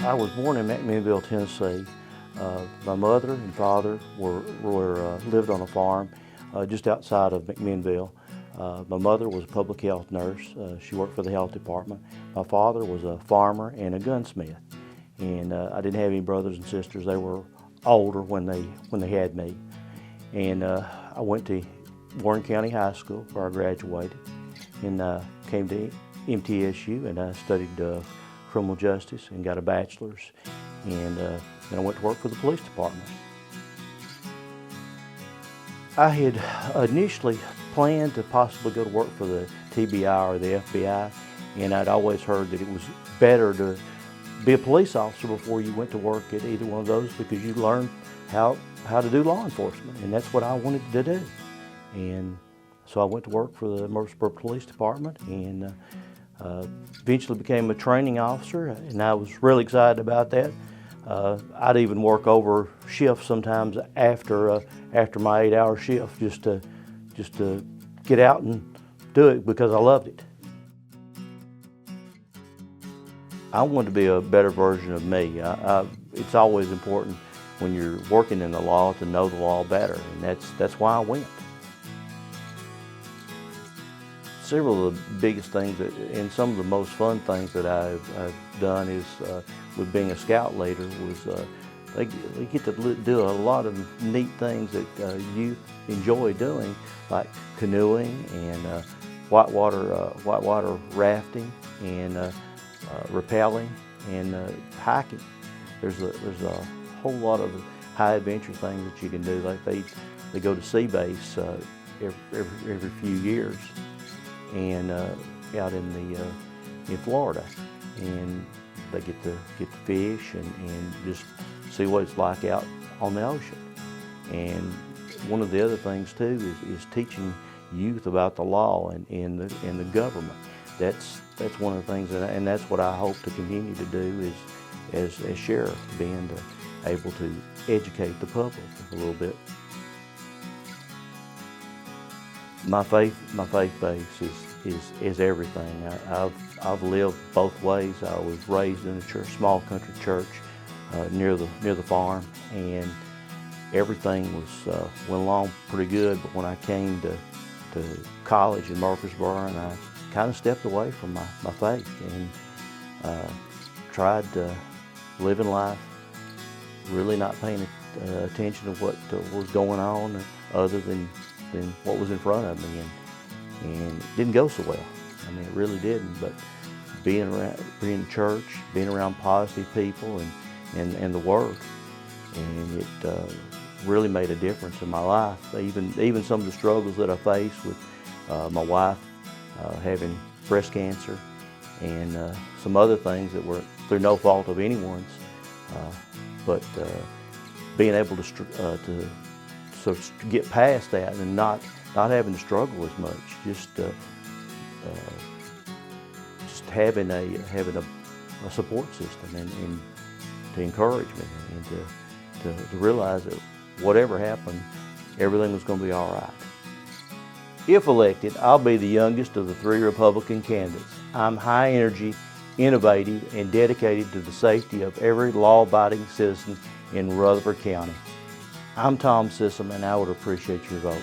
I was born in McMinnville, Tennessee. My mother and father lived on a farm just outside of McMinnville. My mother was a public health nurse. She worked for the health department. My father was a farmer and a gunsmith. And I didn't have any brothers and sisters. They were older when they had me. And I went to Warren County High School where I graduated, and came to MTSU, and I studied criminal justice and got a bachelor's, and then I went to work for the police department. I had initially planned to possibly go to work for the TBI or the FBI, and I'd always heard that it was better to be a police officer before you went to work at either one of those, because you learn how to do law enforcement, and that's what I wanted to do. And so I went to work for the Murfreesboro Police Department, and eventually became a training officer, and I was really excited about that. I'd even work over shifts sometimes after my 8-hour shift just to get out and do it because I loved it. I wanted to be a better version of me. It's always important when you're working in the law to know the law better, and that's why I went. Several of the biggest things and some of the most fun things that I've done is with being a scout leader was they get to do a lot of neat things that youth enjoy doing, like canoeing and whitewater rafting and rappelling and hiking. There's a whole lot of high adventure things that you can do. Like they go to sea base every few years, and out in Florida, and they get to fish and just see what it's like out on the ocean. And one of the other things too is teaching youth about the law and the government. That's one of the things, and that's what I hope to continue to do as sheriff, being able to educate the public a little bit. My faith base is everything. I've lived both ways. I was raised in a church, small country church near the farm, and everything went along pretty good. But when I came to college in Murfreesboro, and I kind of stepped away from my faith and tried living life, really not paying attention to what was going on other than what was in front of me, and it didn't go so well. I mean, it really didn't. But being in church, being around positive people and the Word, and it really made a difference in my life. Even some of the struggles that I faced with my wife having breast cancer and some other things that were through no fault of anyone's, but being able to sort of get past that and not having to struggle as much, just having a support system and to encourage me and to realize that whatever happened, everything was going to be all right. If elected, I'll be the youngest of the 3 Republican candidates. I'm high energy, innovative, and dedicated to the safety of every law-abiding citizen in Rutherford County. I'm Tom Sissom, and I would appreciate your vote.